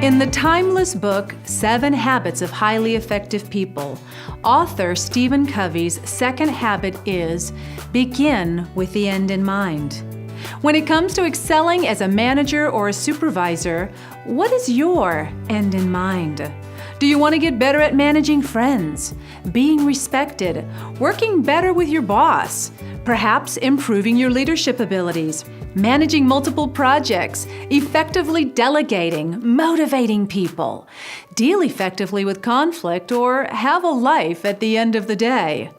In the timeless book, 7 Habits of Highly Effective People, author Stephen Covey's second habit is begin with the end in mind. When it comes to excelling as a manager or a supervisor, what is your end in mind? Do you want to get better at managing friends, being respected, working better with your boss, perhaps improving your leadership abilities, managing multiple projects, effectively delegating, motivating people, deal effectively with conflict, or have a life at the end of the day?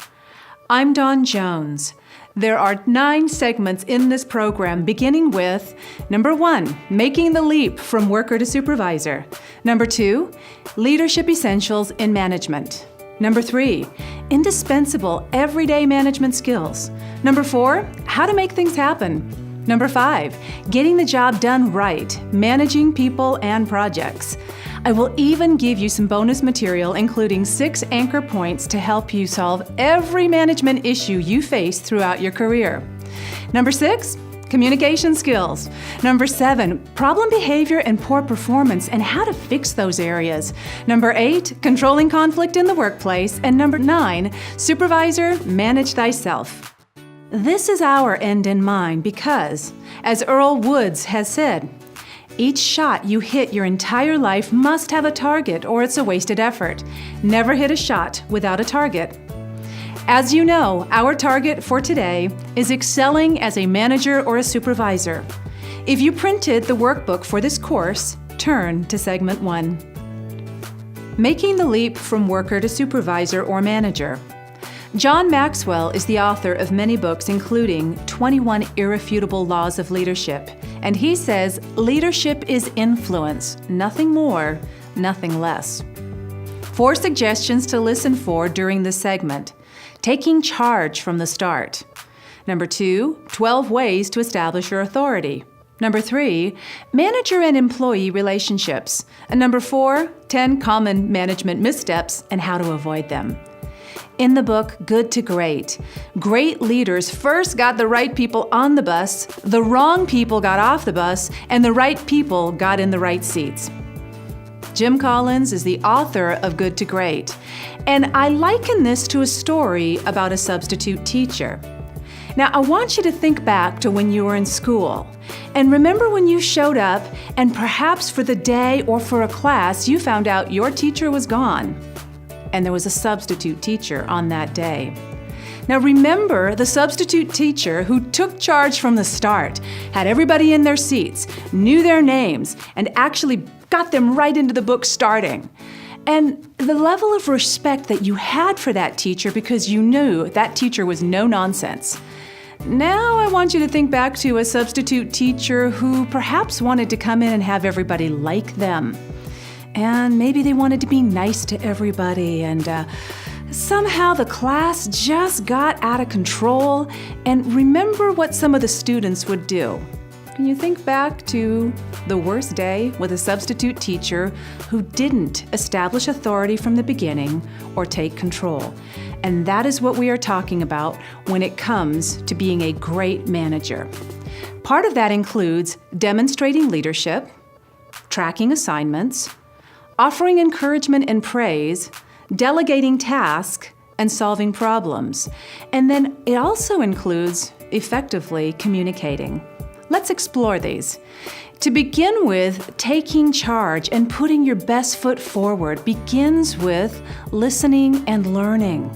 I'm Dawn Jones. There are 9 segments in this program, beginning with number 1, making the leap from worker to supervisor. Number 2, leadership essentials in management. Number 3, indispensable everyday management skills. Number 4, how to make things happen. Number 5, getting the job done right, managing people and projects. I will even give you some bonus material, including 6 anchor points to help you solve every management issue you face throughout your career. Number 6, communication skills. Number 7, problem behavior and poor performance and how to fix those areas. Number 8, controlling conflict in the workplace. And number 9, supervisor, manage thyself. This is our end in mind because, as Earl Woods has said, each shot you hit your entire life must have a target or it's a wasted effort. Never hit a shot without a target. As you know, our target for today is excelling as a manager or a supervisor. If you printed the workbook for this course, turn to segment 1. Making the leap from worker to supervisor or manager. John Maxwell is the author of many books, including 21 Irrefutable Laws of Leadership, and he says leadership is influence, nothing more, nothing less. 4 suggestions to listen for during this segment. Taking charge from the start. Number 2, 12 ways to establish your authority. Number 3, manager and employee relationships. And number 4, 10 common management missteps and how to avoid them. In the book, Good to Great, great leaders first got the right people on the bus, the wrong people got off the bus, and the right people got in the right seats. Jim Collins is the author of Good to Great, and I liken this to a story about a substitute teacher. Now, I want you to think back to when you were in school, and remember when you showed up, and perhaps for the day or for a class, you found out your teacher was gone, and there was a substitute teacher on that day. Now remember the substitute teacher who took charge from the start, had everybody in their seats, knew their names, and actually got them right into the book starting. And the level of respect that you had for that teacher because you knew that teacher was no nonsense. Now I want you to think back to a substitute teacher who perhaps wanted to come in and have everybody like them. And maybe they wanted to be nice to everybody, and somehow the class just got out of control. And remember what some of the students would do. Can you think back to the worst day with a substitute teacher who didn't establish authority from the beginning or take control? And that is what we are talking about when it comes to being a great manager. Part of that includes demonstrating leadership, tracking assignments, offering encouragement and praise, delegating tasks, and solving problems. And then it also includes effectively communicating. Let's explore these. To begin with, taking charge and putting your best foot forward begins with listening and learning.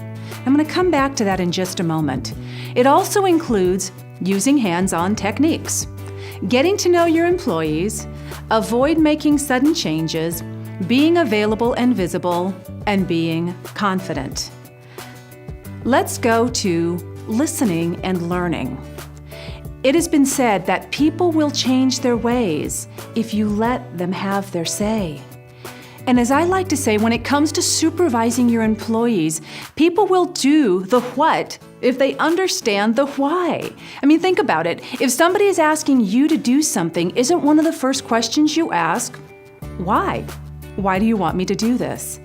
I'm going to come back to that in just a moment. It also includes using hands-on techniques, getting to know your employees, avoid making sudden changes, being available and visible, and being confident. Let's go to listening and learning. It has been said that people will change their ways if you let them have their say. And as I like to say, when it comes to supervising your employees, people will do the what if they understand the why. I mean, think about it. If somebody is asking you to do something, isn't one of the first questions you ask, why? Why do you want me to do this?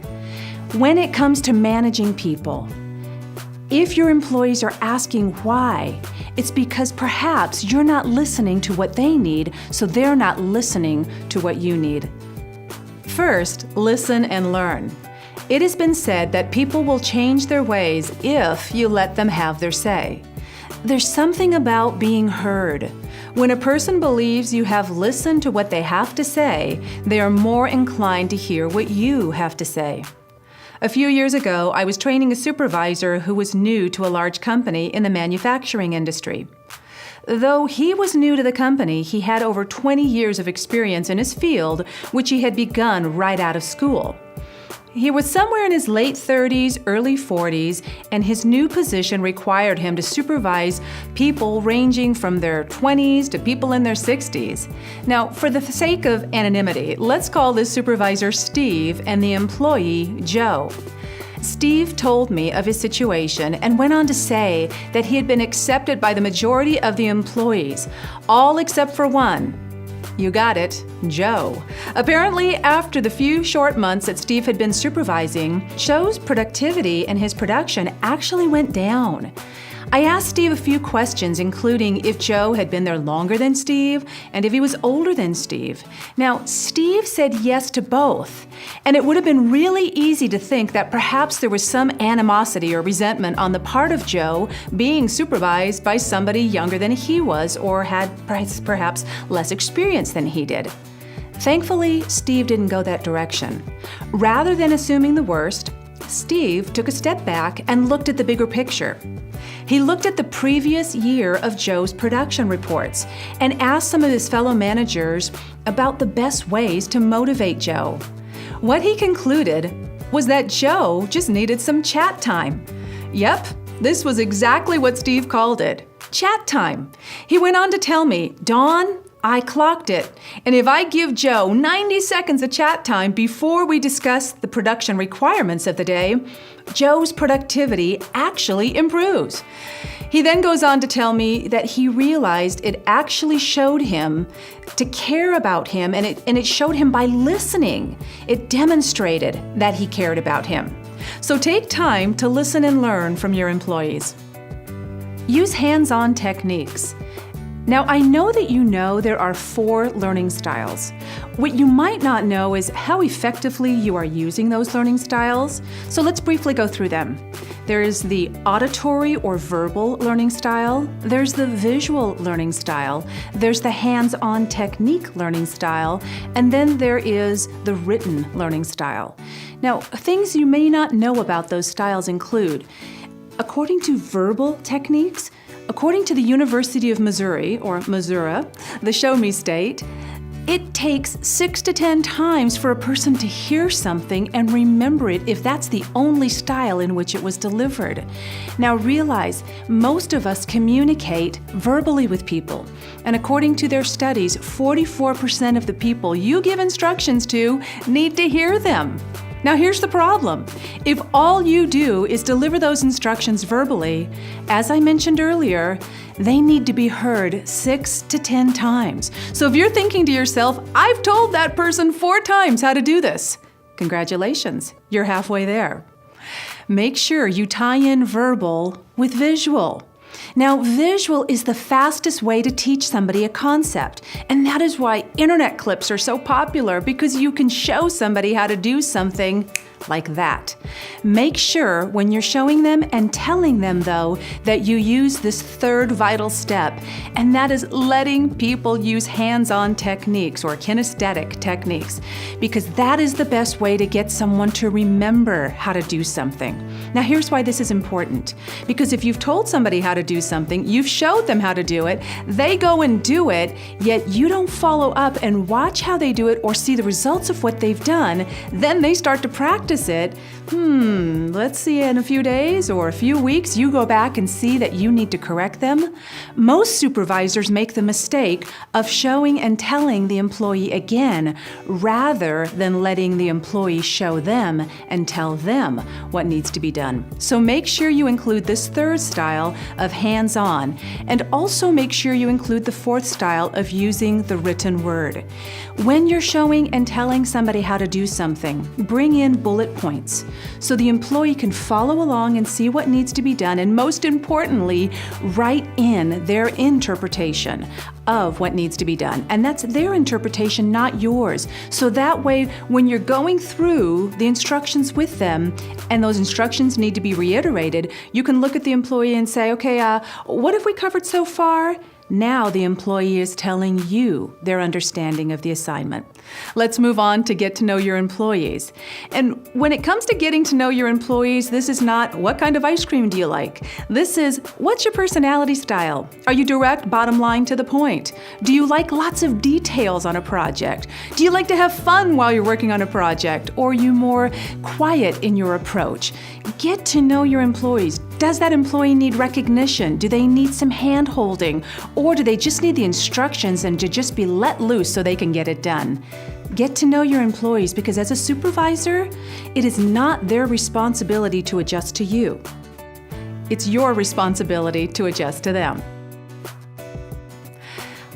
When it comes to managing people, if your employees are asking why, it's because perhaps you're not listening to what they need, so they're not listening to what you need. First, listen and learn. It has been said that people will change their ways if you let them have their say. There's something about being heard. When a person believes you have listened to what they have to say, they are more inclined to hear what you have to say. A few years ago, I was training a supervisor who was new to a large company in the manufacturing industry. Though he was new to the company, he had over 20 years of experience in his field, which he had begun right out of school. He was somewhere in his late 30s, early 40s, and his new position required him to supervise people ranging from their 20s to people in their 60s. Now, for the sake of anonymity, let's call this supervisor Steve and the employee Joe. Steve told me of his situation and went on to say that he had been accepted by the majority of the employees, all except for one. You got it, Joe. Apparently, after the few short months that Steve had been supervising, Joe's productivity and his production actually went down. I asked Steve a few questions, including if Joe had been there longer than Steve and if he was older than Steve. Now, Steve said yes to both, and it would have been really easy to think that perhaps there was some animosity or resentment on the part of Joe being supervised by somebody younger than he was or had perhaps less experience than he did. Thankfully, Steve didn't go that direction. Rather than assuming the worst, Steve took a step back and looked at the bigger picture. He looked at the previous year of Joe's production reports and asked some of his fellow managers about the best ways to motivate Joe. What he concluded was that Joe just needed some chat time. Yep, this was exactly what Steve called it, chat time. He went on to tell me, "Dawn, I clocked it, and if I give Joe 90 seconds of chat time before we discuss the production requirements of the day, Joe's productivity actually improves." He then goes on to tell me that he realized it actually showed him to care about him, and it showed him by listening. It demonstrated that he cared about him. So take time to listen and learn from your employees. Use hands-on techniques. Now, I know that you know there are 4 learning styles. What you might not know is how effectively you are using those learning styles. So let's briefly go through them. There is the auditory or verbal learning style. There's the visual learning style. There's the hands-on technique learning style. And then there is the written learning style. Now, things you may not know about those styles include, according to verbal techniques, according to the University of Missouri, or Missouri, the Show Me State, it takes 6 to 10 times for a person to hear something and remember it if that's the only style in which it was delivered. Now realize, most of us communicate verbally with people, and according to their studies, 44% of the people you give instructions to need to hear them. Now here's the problem. If all you do is deliver those instructions verbally, as I mentioned earlier, they need to be heard 6 to 10 times. So if you're thinking to yourself, "I've told that person 4 times how to do this," congratulations, you're halfway there. Make sure you tie in verbal with visual. Now, visual is the fastest way to teach somebody a concept, and that is why internet clips are so popular, because you can show somebody how to do something like that. Make sure when you're showing them and telling them, though, that you use this 3rd vital step, and that is letting people use hands-on techniques or kinesthetic techniques, because that is the best way to get someone to remember how to do something. Now, here's why this is important. Because if you've told somebody how to do something, you've showed them how to do it, they go and do it, yet you don't follow up and watch how they do it or see the results of what they've done, then they start to practice it. Let's see, in a few days or a few weeks, you go back and see that you need to correct them. Most supervisors make the mistake of showing and telling the employee again, rather than letting the employee show them and tell them what needs to be done. So make sure you include this 3rd style of hands-on, and also make sure you include the 4th style of using the written word. When you're showing and telling somebody how to do something, bring in bullet bullet points so the employee can follow along and see what needs to be done, and most importantly, write in their interpretation of what needs to be done. And that's their interpretation, not yours. So that way, when you're going through the instructions with them and those instructions need to be reiterated, you can look at the employee and say, okay, what have we covered so far? Now the employee is telling you their understanding of the assignment. Let's move on to get to know your employees. And when it comes to getting to know your employees, this is not what kind of ice cream do you like? This is what's your personality style? Are you direct, bottom line, to the point? Do you like lots of details on a project? Do you like to have fun while you're working on a project? Or are you more quiet in your approach? Get to know your employees. Does that employee need recognition? Do they need some hand-holding? Or do they just need the instructions and to just be let loose so they can get it done? Get to know your employees, because as a supervisor, it is not their responsibility to adjust to you. It's your responsibility to adjust to them.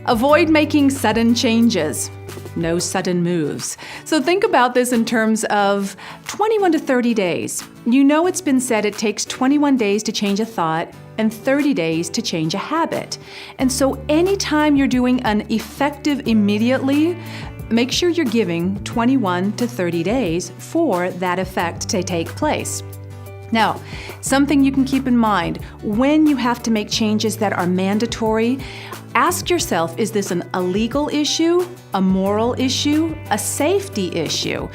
Avoid making sudden changes. No sudden moves. So think about this in terms of 21 to 30 days. You know it's been said it takes 21 days to change a thought and 30 days to change a habit. And so anytime you're doing an effective immediately, make sure you're giving 21 to 30 days for that effect to take place. Now, something you can keep in mind, when you have to make changes that are mandatory, ask yourself, is this a legal issue, a moral issue, a safety issue,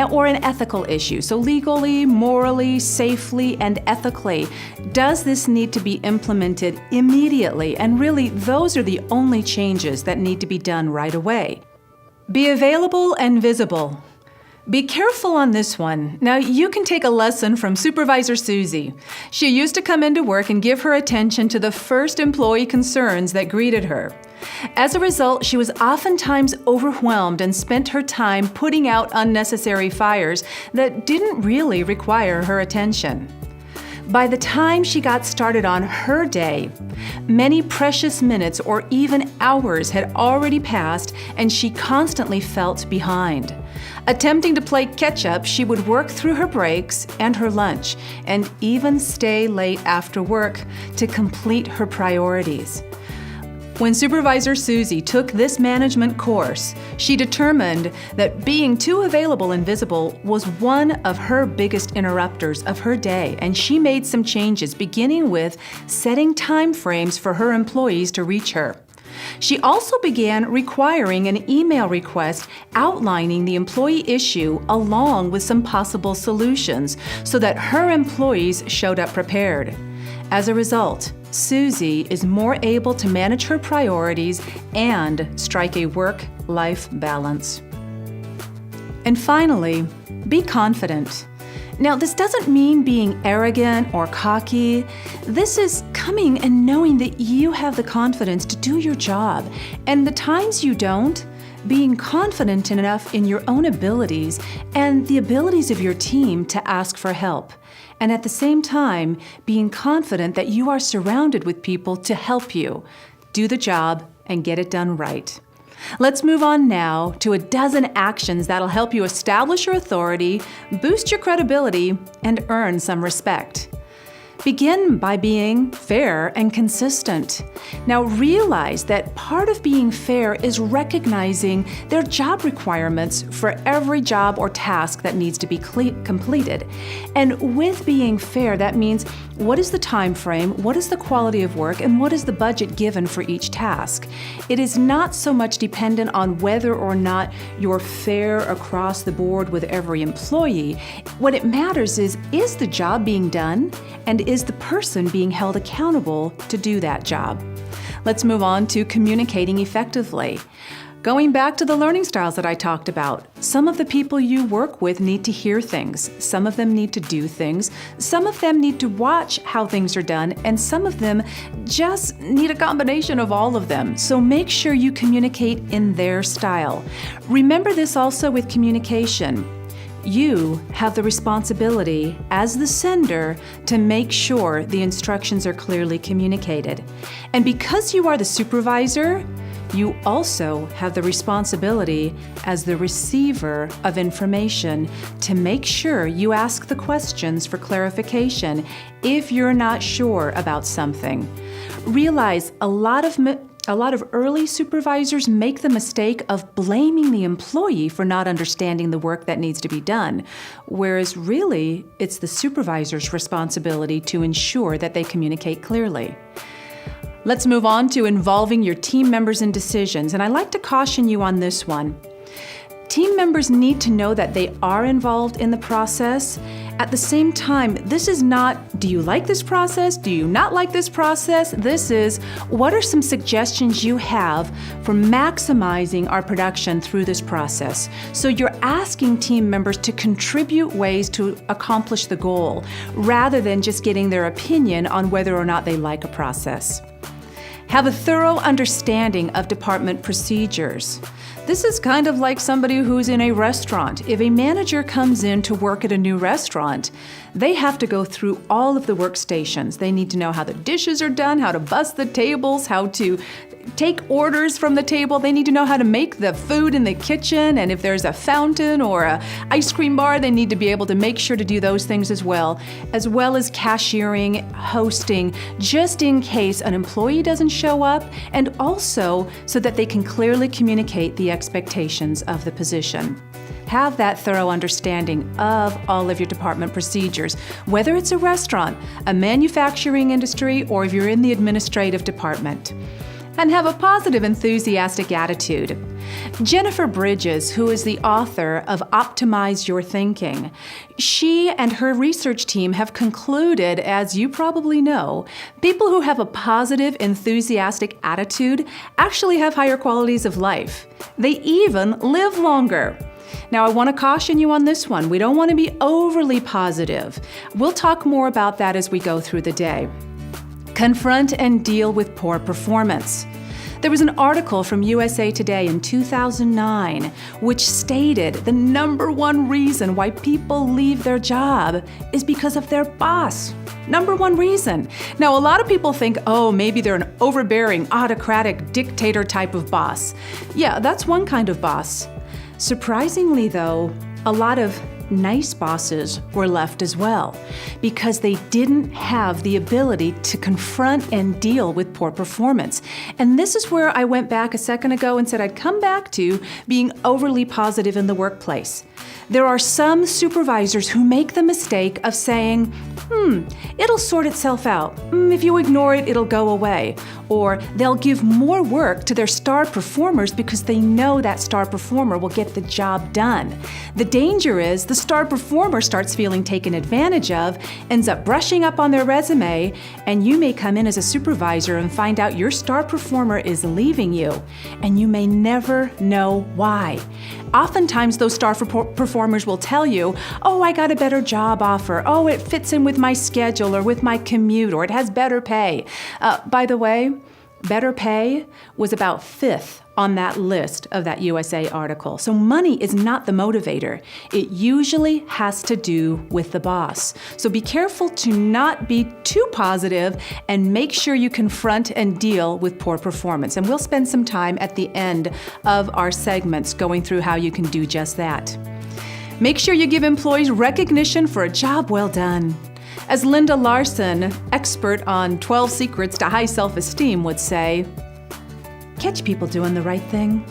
or an ethical issue? So legally, morally, safely, and ethically, does this need to be implemented immediately? And really, those are the only changes that need to be done right away. Be available and visible. Be careful on this one. Now, you can take a lesson from Supervisor Susie. She used to come into work and give her attention to the first employee concerns that greeted her. As a result, she was oftentimes overwhelmed and spent her time putting out unnecessary fires that didn't really require her attention. By the time she got started on her day, many precious minutes or even hours had already passed, and she constantly felt behind. Attempting to play catch-up, she would work through her breaks and her lunch, and even stay late after work to complete her priorities. When Supervisor Susie took this management course, she determined that being too available and visible was one of her biggest interrupters of her day, and she made some changes, beginning with setting time frames for her employees to reach her. She also began requiring an email request outlining the employee issue along with some possible solutions so that her employees showed up prepared. As a result, Susie is more able to manage her priorities and strike a work-life balance. And finally, be confident. Now, this doesn't mean being arrogant or cocky. This is coming and knowing that you have the confidence to do your job. And the times you don't, being confident enough in your own abilities and the abilities of your team to ask for help. And at the same time, being confident that you are surrounded with people to help you do the job and get it done right. Let's move on now to a dozen actions that'll help you establish your authority, boost your credibility, and earn some respect. Begin by being fair and consistent. Now realize that part of being fair is recognizing their job requirements for every job or task that needs to be completed. And with being fair, that means what is the time frame, what is the quality of work, and what is the budget given for each task. It is not so much dependent on whether or not you're fair across the board with every employee. What it matters is the job being done, and is the person being held accountable to do that job? Let's move on to communicating effectively. Going back to the learning styles that I talked about, some of the people you work with need to hear things, some of them need to do things, some of them need to watch how things are done, and some of them just need a combination of all of them. So make sure you communicate in their style. Remember this also with communication. You have the responsibility as the sender to make sure the instructions are clearly communicated. And because you are the supervisor, you also have the responsibility as the receiver of information to make sure you ask the questions for clarification if you're not sure about something. Realize a lot of early supervisors make the mistake of blaming the employee for not understanding the work that needs to be done, whereas really it's the supervisor's responsibility to ensure that they communicate clearly. Let's move on to involving your team members in decisions, and I like to caution you on this one. Team members need to know that they are involved in the process. At the same time, this is not, do you like this process? Do you not like this process? This is, what are some suggestions you have for maximizing our production through this process? So you're asking team members to contribute ways to accomplish the goal, rather than just getting their opinion on whether or not they like a process. Have a thorough understanding of department procedures. This is kind of like somebody who's in a restaurant. If a manager comes in to work at a new restaurant, they have to go through all of the workstations. They need to know how the dishes are done, how to bus the tables, how to take orders from the table. They need to know how to make the food in the kitchen, and if there's a fountain or an ice cream bar, they need to be able to make sure to do those things as well as cashiering, hosting, just in case an employee doesn't show up, and also so that they can clearly communicate the expectations of the position. Have that thorough understanding of all of your department procedures, whether it's a restaurant, a manufacturing industry, or if you're in the administrative department. And have a positive, enthusiastic attitude. Jennifer Bridges, who is the author of Optimize Your Thinking, she and her research team have concluded, as you probably know, people who have a positive, enthusiastic attitude actually have higher qualities of life. They even live longer. Now, I want to caution you on this one. We don't want to be overly positive. We'll talk more about that as we go through the day. Confront and deal with poor performance. There was an article from USA Today in 2009 which stated the number one reason why people leave their job is because of their boss. Number one reason. Now, a lot of people think, oh, maybe they're an overbearing, autocratic, dictator type of boss. Yeah, that's one kind of boss. Surprisingly, though, a lot of nice bosses were left as well because they didn't have the ability to confront and deal with poor performance. And this is where I went back a second ago and said I'd come back to being overly positive in the workplace. There are some supervisors who make the mistake of saying, it'll sort itself out. If you ignore it, it'll go away. Or they'll give more work to their star performers because they know that star performer will get the job done. The danger is the star performer starts feeling taken advantage of, ends up brushing up on their resume, and you may come in as a supervisor and find out your star performer is leaving you, and you may never know why. Oftentimes, those star performers will tell you, oh, I got a better job offer. Oh, it fits in with my schedule or with my commute, or it has better pay. By the way, better pay was about fifth on that list of that USA article. So money is not the motivator. It usually has to do with the boss. So be careful to not be too positive and make sure you confront and deal with poor performance. And we'll spend some time at the end of our segments going through how you can do just that. Make sure you give employees recognition for a job well done. As Linda Larson, expert on 12 Secrets to High Self-Esteem, would say, catch people doing the right thing.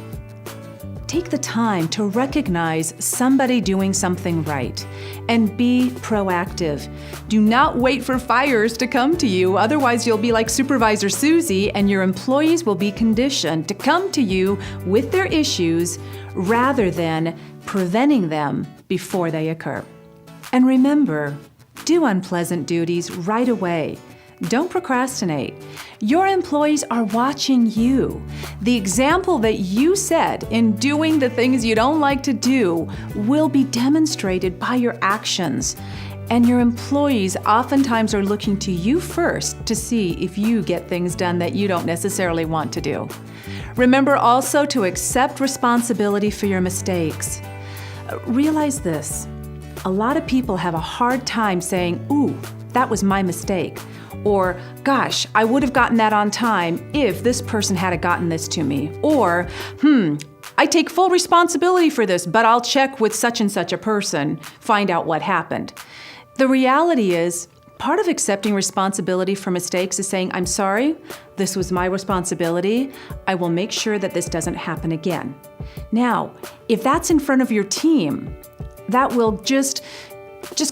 Take the time to recognize somebody doing something right and be proactive. Do not wait for fires to come to you, otherwise you'll be like Supervisor Susie and your employees will be conditioned to come to you with their issues rather than preventing them before they occur. And remember, do unpleasant duties right away. Don't procrastinate. Your employees are watching you. The example that you set in doing the things you don't like to do will be demonstrated by your actions. And your employees oftentimes are looking to you first to see if you get things done that you don't necessarily want to do. Remember also to accept responsibility for your mistakes. Realize this. a lot of people have a hard time saying, ooh, that was my mistake. Or, gosh, I would have gotten that on time if this person had gotten this to me. Or, I take full responsibility for this, but I'll check with such and such a person, find out what happened. The reality is, part of accepting responsibility for mistakes is saying, I'm sorry, this was my responsibility. I will make sure that this doesn't happen again. Now, if that's in front of your team, that will just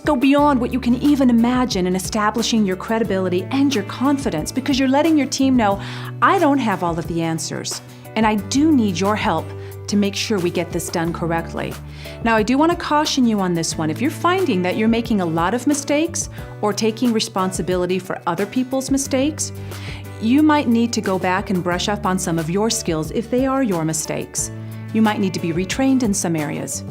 go beyond what you can even imagine in establishing your credibility and your confidence, because you're letting your team know, I don't have all of the answers, and I do need your help to make sure we get this done correctly. Now, I do want to caution you on this one. If you're finding that you're making a lot of mistakes or taking responsibility for other people's mistakes, you might need to go back and brush up on some of your skills if they are your mistakes. You might need to be retrained in some areas.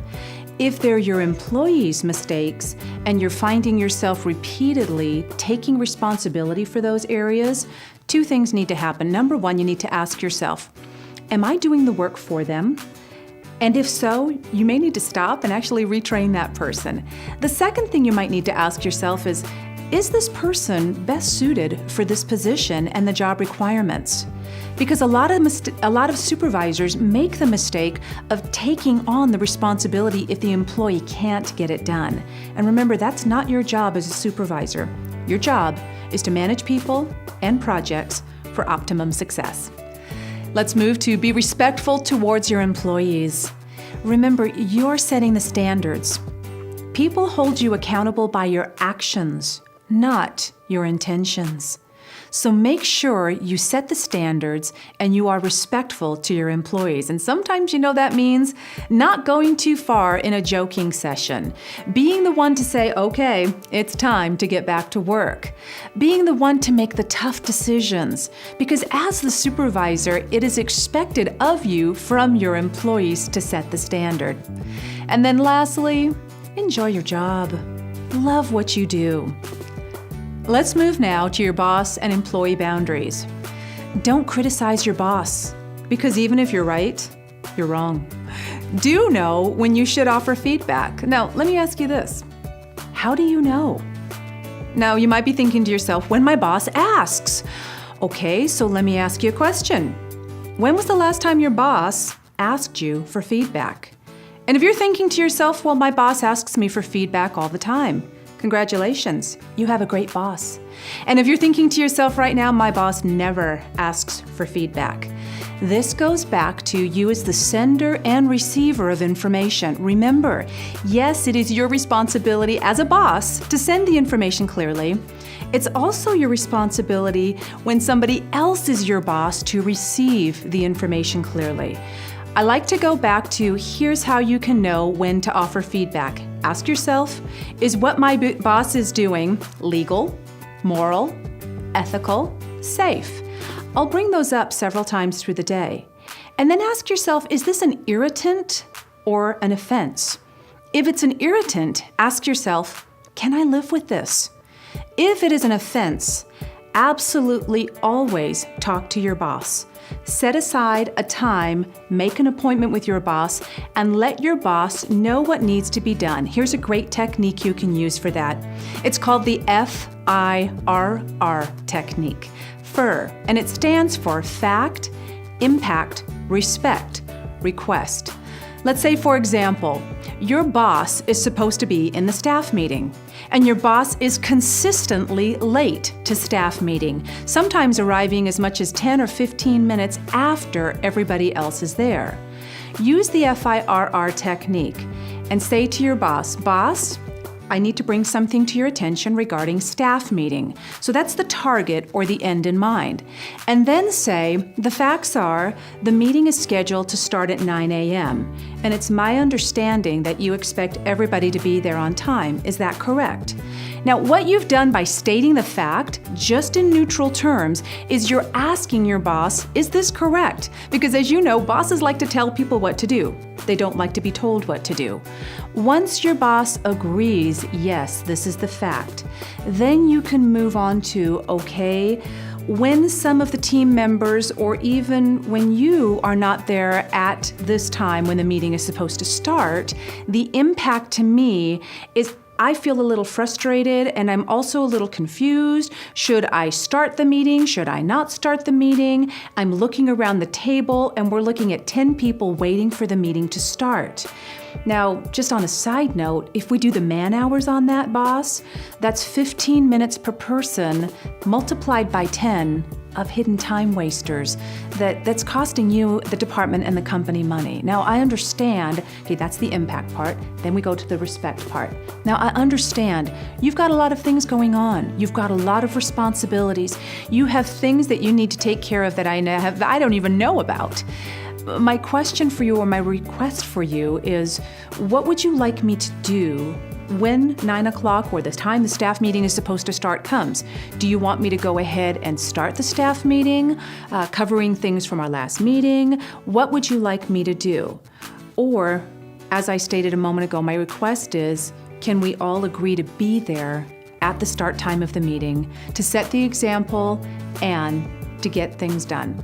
If they're your employees' mistakes and you're finding yourself repeatedly taking responsibility for those areas, two things need to happen. Number one, you need to ask yourself, am I doing the work for them? And if so, you may need to stop and actually retrain that person. The second thing you might need to ask yourself is this person best suited for this position and the job requirements? Because a lot of supervisors make the mistake of taking on the responsibility if the employee can't get it done. And remember, that's not your job as a supervisor. Your job is to manage people and projects for optimum success. Let's move to be respectful towards your employees. Remember, you're setting the standards. People hold you accountable by your actions, not your intentions. So make sure you set the standards and you are respectful to your employees. And sometimes, that means not going too far in a joking session. Being the one to say, okay, it's time to get back to work. Being the one to make the tough decisions. Because as the supervisor, it is expected of you from your employees to set the standard. And then lastly, enjoy your job. Love what you do. Let's move now to your boss and employee boundaries. Don't criticize your boss, because even if you're right, you're wrong. Do know when you should offer feedback. Now, let me ask you this. How do you know? Now, you might be thinking to yourself, when my boss asks. Okay, so let me ask you a question. When was the last time your boss asked you for feedback? And if you're thinking to yourself, well, my boss asks me for feedback all the time. Congratulations, you have a great boss. And if you're thinking to yourself right now, my boss never asks for feedback. This goes back to you as the sender and receiver of information. Remember, yes, it is your responsibility as a boss to send the information clearly. It's also your responsibility when somebody else is your boss to receive the information clearly. I like to go back to here's how you can know when to offer feedback. Ask yourself, is what my boss is doing legal, moral, ethical, safe? I'll bring those up several times through the day. And then ask yourself, is this an irritant or an offense? If it's an irritant, ask yourself, can I live with this? If it is an offense, absolutely always talk to your boss. Set aside a time, make an appointment with your boss, and let your boss know what needs to be done. Here's a great technique you can use for that. It's called the FIRR technique, FIR, and it stands for fact, impact, respect, request. Let's say, for example, your boss is supposed to be in the staff meeting, and your boss is consistently late to staff meeting, sometimes arriving as much as 10 or 15 minutes after everybody else is there. Use the FIRR technique and say to your boss, "Boss, I need to bring something to your attention regarding staff meeting." So that's the target or the end in mind. And then say, the facts are, the meeting is scheduled to start at 9 a.m. And it's my understanding that you expect everybody to be there on time. Is that correct? Now, what you've done by stating the fact, just in neutral terms, is you're asking your boss, is this correct? Because as you know, bosses like to tell people what to do. They don't like to be told what to do. Once your boss agrees, yes, this is the fact, then you can move on to, okay, when some of the team members, or even when you are not there at this time when the meeting is supposed to start, the impact to me is I feel a little frustrated and I'm also a little confused. Should I start the meeting? Should I not start the meeting? I'm looking around the table and we're looking at 10 people waiting for the meeting to start. Now, just on a side note, if we do the man hours on that, boss, that's 15 minutes per person multiplied by 10 of hidden time wasters that's costing you, the department, and the company money. Now, I understand, okay, that's the impact part. Then we go to the respect part. Now, I understand you've got a lot of things going on. You've got a lot of responsibilities. You have things that you need to take care of that I don't even know about. My question for you, or my request for you, is what would you like me to do when 9 o'clock, or the time the staff meeting is supposed to start, comes? Do you want me to go ahead and start the staff meeting, covering things from our last meeting? What would you like me to do? Or, as I stated a moment ago, my request is, can we all agree to be there at the start time of the meeting to set the example and to get things done?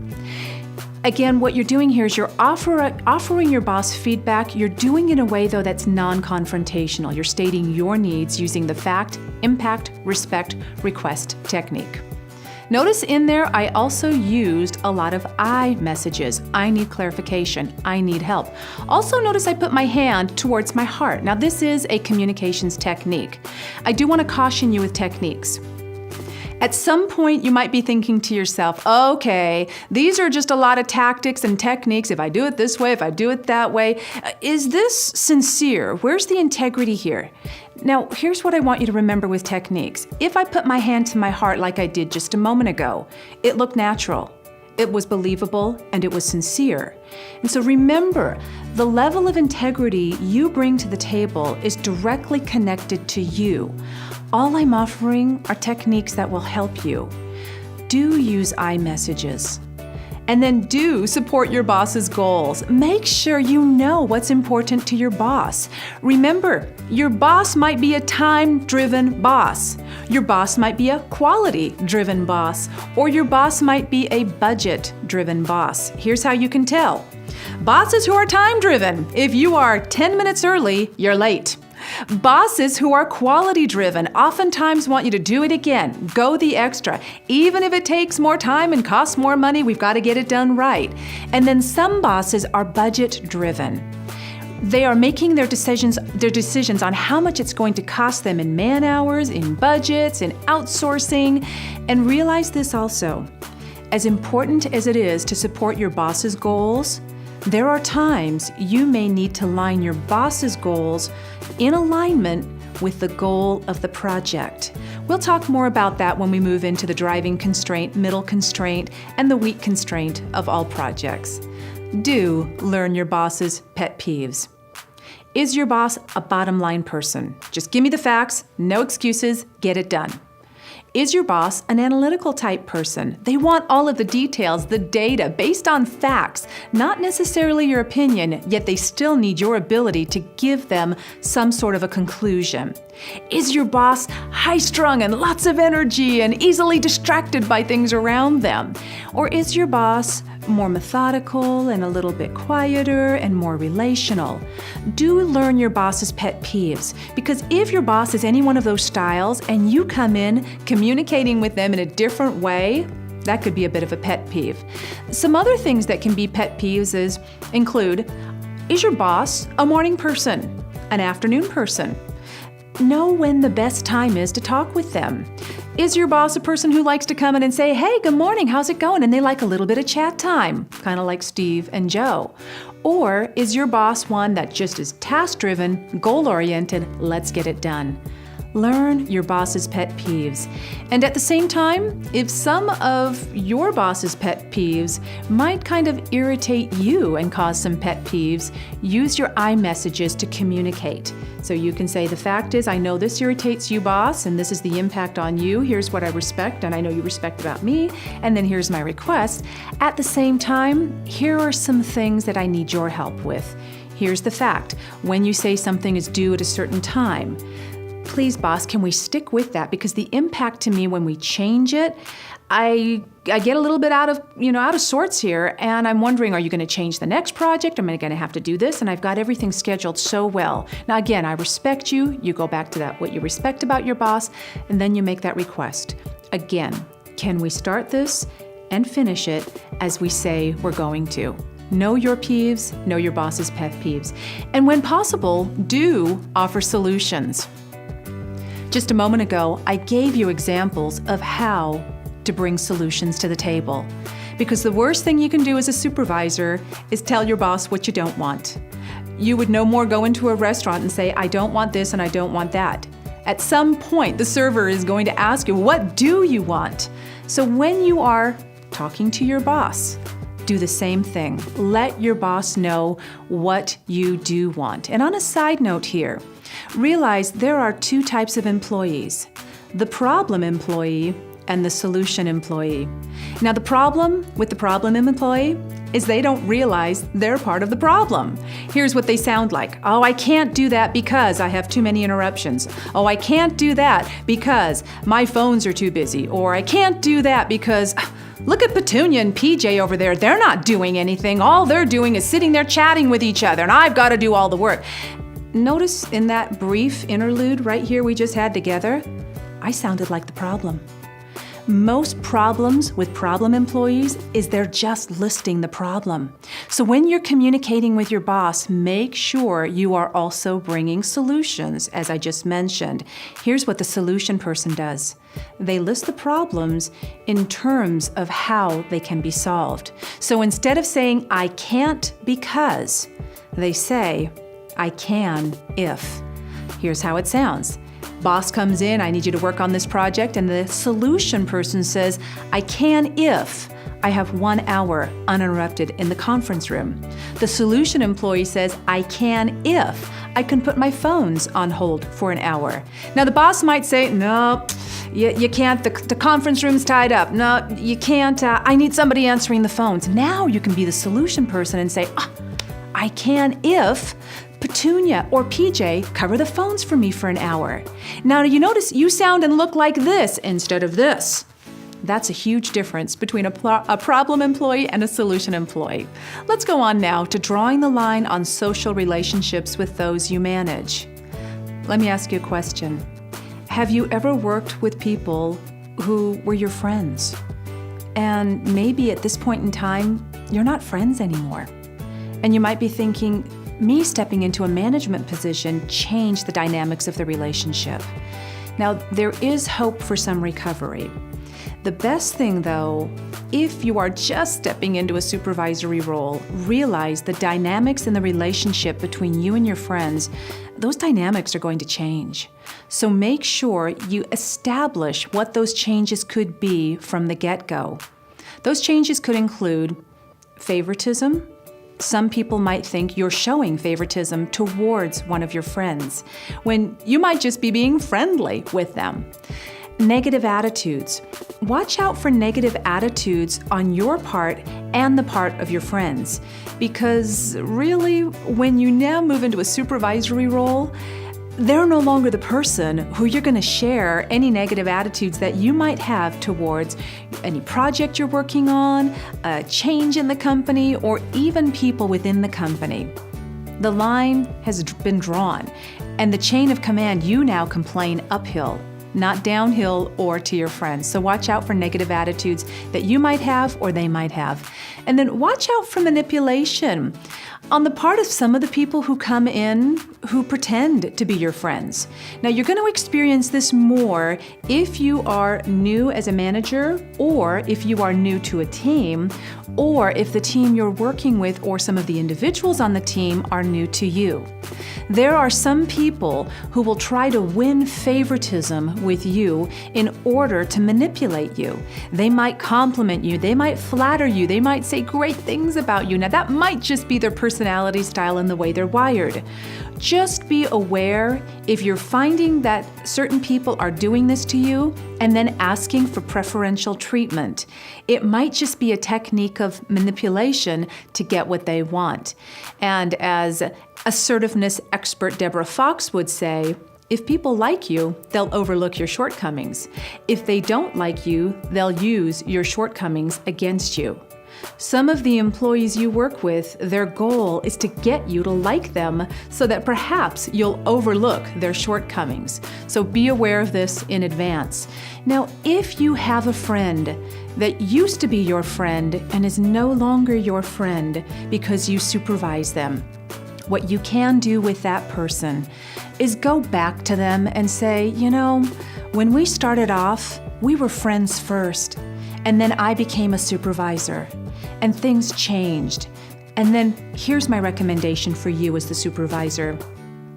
Again, what you're doing here is you're offering your boss feedback. You're doing it in a way, though, that's non-confrontational. You're stating your needs using the fact, impact, respect, request technique. Notice in there, I also used a lot of I messages. I need clarification. I need help. Also notice I put my hand towards my heart. Now, this is a communications technique. I do want to caution you with techniques. At some point, you might be thinking to yourself, okay, these are just a lot of tactics and techniques. If I do it this way, if I do it that way, is this sincere? Where's the integrity here? Now, here's what I want you to remember with techniques. If I put my hand to my heart like I did just a moment ago, it looked natural. It was believable, and it was sincere. And so remember, the level of integrity you bring to the table is directly connected to you. All I'm offering are techniques that will help you. Do use I messages. And then do support your boss's goals. Make sure you know what's important to your boss. Remember, your boss might be a time-driven boss. Your boss might be a quality-driven boss. Or your boss might be a budget-driven boss. Here's how you can tell. Bosses who are time-driven, if you are 10 minutes early, you're late. Bosses who are quality-driven oftentimes want you to do it again, go the extra. Even if it takes more time and costs more money, we've got to get it done right. And then some bosses are budget-driven. They are making their decisions on how much it's going to cost them in man hours, in budgets, in outsourcing. And realize this also, as important as it is to support your boss's goals, there are times you may need to line your boss's goals in alignment with the goal of the project. We'll talk more about that when we move into the driving constraint, middle constraint, and the weak constraint of all projects. Do learn your boss's pet peeves. Is your boss a bottom line person? Just give me the facts, no excuses, get it done. Is your boss an analytical type person? They want all of the details, the data, based on facts, not necessarily your opinion, yet they still need your ability to give them some sort of a conclusion. Is your boss high-strung and lots of energy and easily distracted by things around them? Or is your boss more methodical and a little bit quieter and more relational? Do learn your boss's pet peeves, because if your boss is any one of those styles and you come in communicating with them in a different way, that could be a bit of a pet peeve. Some other things that can be pet peeves include, is your boss a morning person, an afternoon person? Know when the best time is to talk with them. Is your boss a person who likes to come in and say, hey, good morning, how's it going? And they like a little bit of chat time, kind of like Steve and Joe. Or is your boss one that just is task-driven, goal-oriented, let's get it done? Learn your boss's pet peeves. And at the same time, if some of your boss's pet peeves might kind of irritate you and cause some pet peeves, use your I messages to communicate. So you can say, the fact is, I know this irritates you, boss, and this is the impact on you. Here's what I respect, and I know you respect about me, and then here's my request. At the same time, here are some things that I need your help with. Here's the fact. When you say something is due at a certain time, please, boss, can we stick with that? Because the impact to me when we change it, I get a little bit out of sorts here, and I'm wondering, are you going to change the next project? Am I going to have to do this? And I've got everything scheduled so well. Now, again, I respect you. You go back to that, what you respect about your boss, and then you make that request. Again, can we start this and finish it as we say we're going to? Know your peeves, know your boss's pet peeves, and when possible, do offer solutions. Just a moment ago, I gave you examples of how to bring solutions to the table. Because the worst thing you can do as a supervisor is tell your boss what you don't want. You would no more go into a restaurant and say, I don't want this and I don't want that. At some point, the server is going to ask you, what do you want? So when you are talking to your boss, do the same thing. Let your boss know what you do want. And on a side note here, realize there are two types of employees: the problem employee and the solution employee. Now, the problem with the problem employee is they don't realize they're part of the problem. Here's what they sound like. Oh, I can't do that because I have too many interruptions. Oh, I can't do that because my phones are too busy. Or I can't do that because look at Petunia and PJ over there. They're not doing anything. All they're doing is sitting there chatting with each other, and I've got to do all the work. Notice in that brief interlude right here we just had together, I sounded like the problem. Most problems with problem employees is they're just listing the problem. So when you're communicating with your boss, make sure you are also bringing solutions, as I just mentioned. Here's what the solution person does. They list the problems in terms of how they can be solved. So instead of saying, I can't because, they say, I can if. Here's how it sounds. Boss comes in, I need you to work on this project, and the solution person says, I can if I have 1 hour uninterrupted in the conference room. The solution employee says, I can if I can put my phones on hold for an hour. Now the boss might say, no, you can't, the conference room's tied up. No, you can't, I need somebody answering the phones. Now you can be the solution person and say, I can if Petunia or PJ cover the phones for me for an hour. Now you notice you sound and look like this instead of this. That's a huge difference between a problem employee and a solution employee. Let's go on now to drawing the line on social relationships with those you manage. Let me ask you a question. Have you ever worked with people who were your friends? And maybe at this point in time, you're not friends anymore. And you might be thinking, me stepping into a management position changed the dynamics of the relationship. Now, there is hope for some recovery. The best thing, though, if you are just stepping into a supervisory role, realize the dynamics in the relationship between you and your friends, those dynamics are going to change. So make sure you establish what those changes could be from the get-go. Those changes could include favoritism. Some people might think you're showing favoritism towards one of your friends, when you might just be being friendly with them. Negative attitudes. Watch out for negative attitudes on your part and the part of your friends, because really, when you now move into a supervisory role, they're no longer the person who you're going to share any negative attitudes that you might have towards any project you're working on, a change in the company, or even people within the company. The line has been drawn, and the chain of command, you now complain uphill, not downhill or to your friends. So watch out for negative attitudes that you might have or they might have. And then watch out for manipulation on the part of some of the people who come in who pretend to be your friends. Now, you're going to experience this more if you are new as a manager, or if you are new to a team, or if the team you're working with or some of the individuals on the team are new to you. There are some people who will try to win favoritism with you in order to manipulate you. They might compliment you, they might flatter you, they might say great things about you. Now, that might just be their personality style and the way they're wired. Just be aware if you're finding that certain people are doing this to you and then asking for preferential treatment. It might just be a technique of manipulation to get what they want. And as assertiveness expert Deborah Fox would say, If people like you, they'll overlook your shortcomings. If they don't like you, they'll use your shortcomings against you. Some of the employees you work with, their goal is to get you to like them so that perhaps you'll overlook their shortcomings. So be aware of this in advance. Now, if you have a friend that used to be your friend and is no longer your friend because you supervise them, what you can do with that person is go back to them and say, when we started off, we were friends first, and then I became a supervisor, and things changed. And then here's my recommendation for you as the supervisor.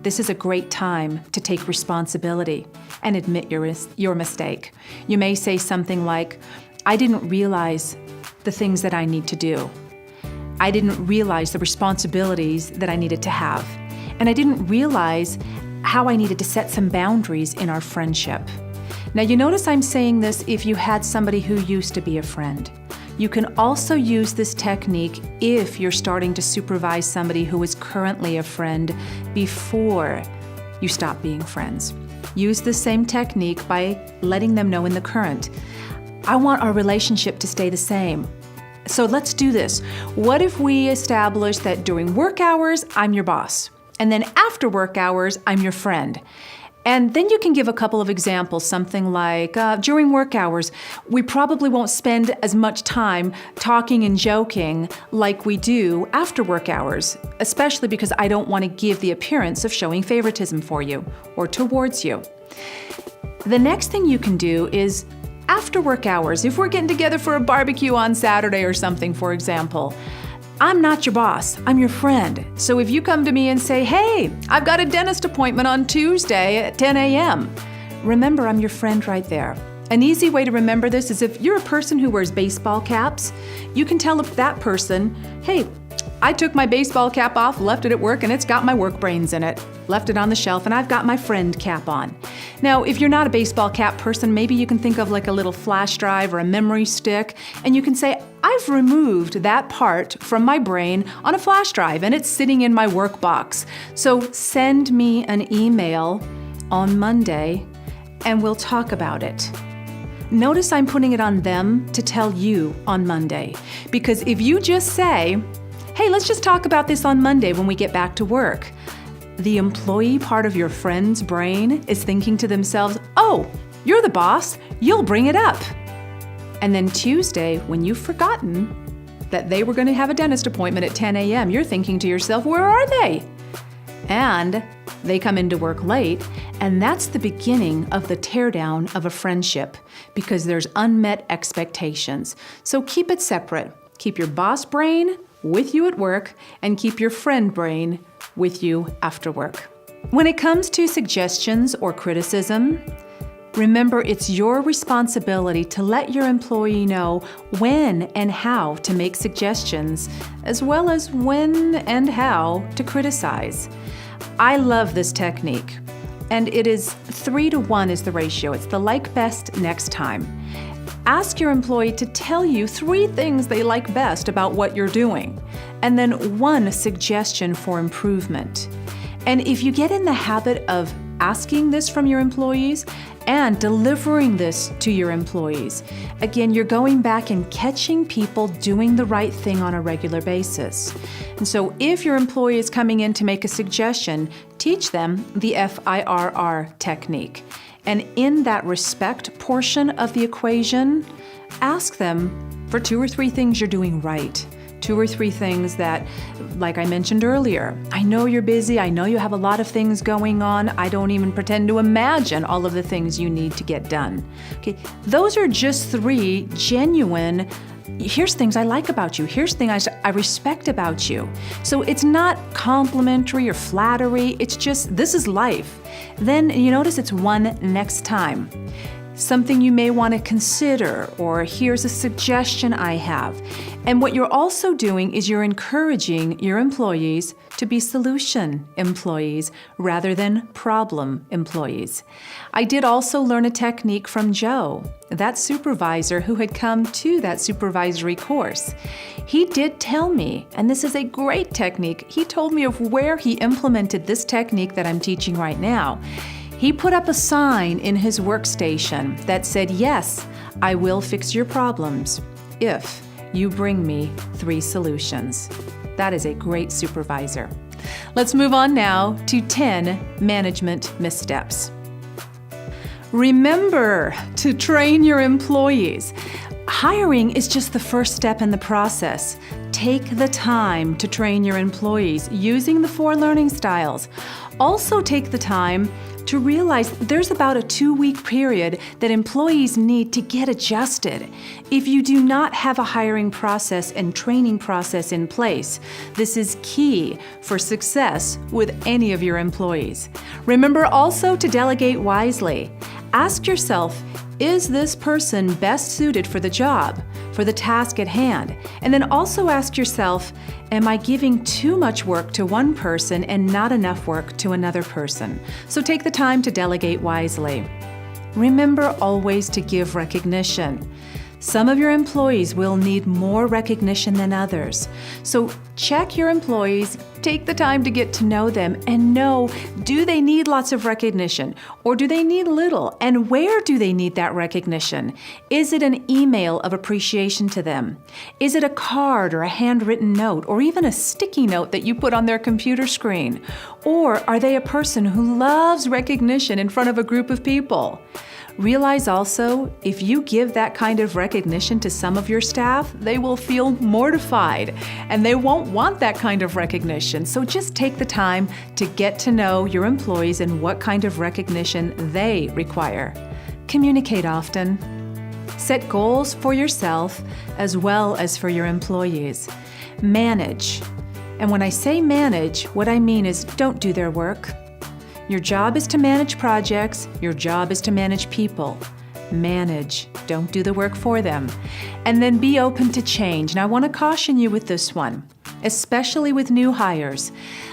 This is a great time to take responsibility and admit your mistake. You may say something like, I didn't realize the things that I need to do. I didn't realize the responsibilities that I needed to have. And I didn't realize how I needed to set some boundaries in our friendship. Now, you notice I'm saying this if you had somebody who used to be a friend. You can also use this technique if you're starting to supervise somebody who is currently a friend before you stop being friends. Use the same technique by letting them know in the current, I want our relationship to stay the same. So let's do this. What if we establish that during work hours, I'm your boss, and then after work hours, I'm your friend? And then you can give a couple of examples, something like, during work hours, we probably won't spend as much time talking and joking like we do after work hours, especially because I don't want to give the appearance of showing favoritism for you or towards you. The next thing you can do is, after work hours, if we're getting together for a barbecue on Saturday or something, for example, I'm not your boss, I'm your friend. So if you come to me and say, hey, I've got a dentist appointment on Tuesday at 10 a.m., remember I'm your friend right there. An easy way to remember this is if you're a person who wears baseball caps, you can tell that person, hey, I took my baseball cap off, left it at work, and it's got my work brains in it. Left it on the shelf, and I've got my friend cap on. Now, if you're not a baseball cap person, maybe you can think of like a little flash drive or a memory stick, and you can say, I've removed that part from my brain on a flash drive, and it's sitting in my work box. So send me an email on Monday, and we'll talk about it. Notice I'm putting it on them to tell you on Monday, because if you just say, hey, let's just talk about this on Monday when we get back to work, the employee part of your friend's brain is thinking to themselves, oh, you're the boss, you'll bring it up. And then Tuesday, when you've forgotten that they were going to have a dentist appointment at 10 a.m., you're thinking to yourself, where are they? And they come into work late, and that's the beginning of the teardown of a friendship because there's unmet expectations. So keep it separate. Keep your boss brain with you at work and keep your friend brain with you after work. When it comes to suggestions or criticism, remember it's your responsibility to let your employee know when and how to make suggestions, as well as when and how to criticize. I love this technique, and it is 3-to-1 is the ratio. It's the like best next time. Ask your employee to tell you 3 things they like best about what you're doing, and then 1 suggestion for improvement. And if you get in the habit of asking this from your employees and delivering this to your employees, again, you're going back and catching people doing the right thing on a regular basis. And so if your employee is coming in to make a suggestion, teach them the FIRR technique. And in that respect portion of the equation, ask them for 2 or 3 things you're doing right. 2 or 3 things that, like I mentioned earlier, I know you're busy, I know you have a lot of things going on, I don't even pretend to imagine all of the things you need to get done. Okay, those are just 3 genuine, here's things I like about you, here's things I respect about you. So it's not complimentary or flattery, it's just, this is life. Then you notice it's 1 next time. Something you may want to consider, or here's a suggestion I have. And what you're also doing is you're encouraging your employees to be solution employees rather than problem employees. I did also learn a technique from Joe, that supervisor who had come to that supervisory course. He did tell me, and this is a great technique, he told me of where he implemented this technique that I'm teaching right now. He put up a sign in his workstation that said, "Yes, I will fix your problems if you bring me 3 solutions." That is a great supervisor. Let's move on now to 10 management missteps. Remember to train your employees. Hiring is just the first step in the process. Take the time to train your employees using the 4 learning styles. Also take the time to realize there's about a 2-week period that employees need to get adjusted. If you do not have a hiring process and training process in place, this is key for success with any of your employees. Remember also to delegate wisely. Ask yourself, is this person best suited for the job, for the task at hand? And then also ask yourself, am I giving too much work to one person and not enough work to another person? So take the time to delegate wisely. Remember always to give recognition. Some of your employees will need more recognition than others. So check your employees, take the time to get to know them, and know, do they need lots of recognition or do they need little? And where do they need that recognition? Is it an email of appreciation to them? Is it a card or a handwritten note or even a sticky note that you put on their computer screen? Or are they a person who loves recognition in front of a group of people? Realize also, if you give that kind of recognition to some of your staff, they will feel mortified and they won't want that kind of recognition. So just take the time to get to know your employees and what kind of recognition they require. Communicate often. Set goals for yourself as well as for your employees. Manage. And when I say manage, what I mean is don't do their work. Your job is to manage projects. Your job is to manage people. Manage. Don't do the work for them. And then be open to change. And I want to caution you with this one, especially with new hires.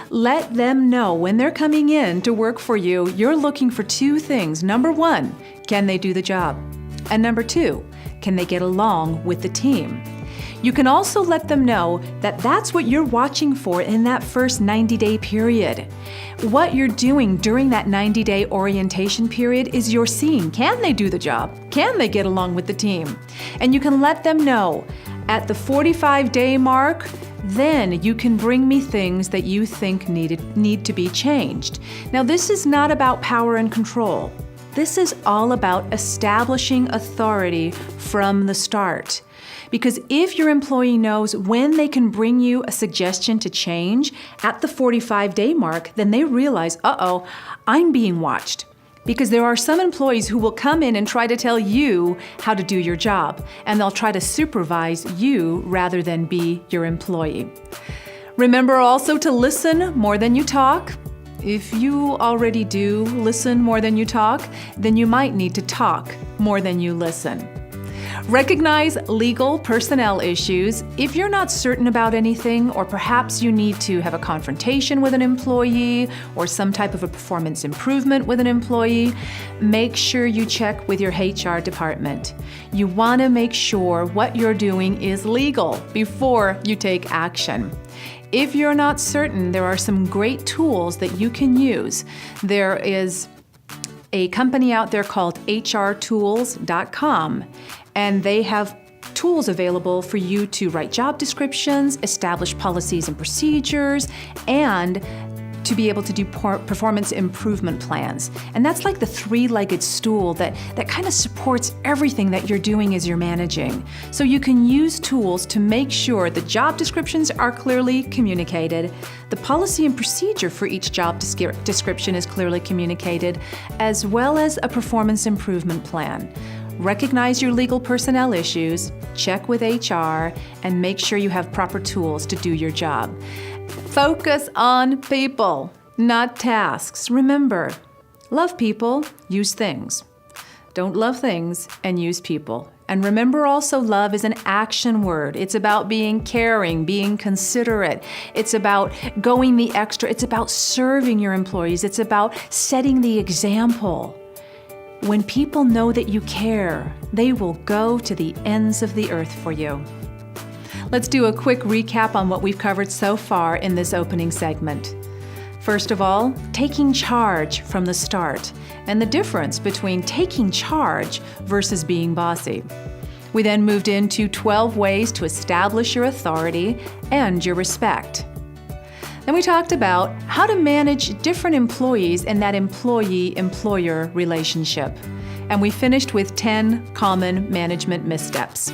Let them know when they're coming in to work for you, you're looking for 2 things. Number 1, can they do the job? And number 2, can they get along with the team? You can also let them know that that's what you're watching for in that first 90-day period. What you're doing during that 90-day orientation period is you're seeing, can they do the job? Can they get along with the team? And you can let them know at the 45-day mark, then you can bring me things that you think need to be changed. Now, this is not about power and control. This is all about establishing authority from the start. Because if your employee knows when they can bring you a suggestion to change at the 45-day mark, then they realize, uh-oh, I'm being watched. Because there are some employees who will come in and try to tell you how to do your job, and they'll try to supervise you rather than be your employee. Remember also to listen more than you talk. If you already do listen more than you talk, then you might need to talk more than you listen. Recognize legal personnel issues. If you're not certain about anything, or perhaps you need to have a confrontation with an employee or some type of a performance improvement with an employee, make sure you check with your HR department. You want to make sure what you're doing is legal before you take action. If you're not certain, there are some great tools that you can use. There is a company out there called hrtools.com, and they have tools available for you to write job descriptions, establish policies and procedures, and to be able to do performance improvement plans. And that's like the 3-legged stool that kind of supports everything that you're doing as you're managing. So you can use tools to make sure the job descriptions are clearly communicated, the policy and procedure for each job description is clearly communicated, as well as a performance improvement plan. Recognize your legal personnel issues, check with HR, and make sure you have proper tools to do your job. Focus on people, not tasks. Remember, love people, use things. Don't love things and use people. And remember also, love is an action word. It's about being caring, being considerate. It's about going the extra. It's about serving your employees. It's about setting the example. When people know that you care, they will go to the ends of the earth for you. Let's do a quick recap on what we've covered so far in this opening segment. First of all, taking charge from the start, and the difference between taking charge versus being bossy. We then moved into 12 ways to establish your authority and your respect. Then we talked about how to manage different employees in that employee-employer relationship. And we finished with 10 common management missteps.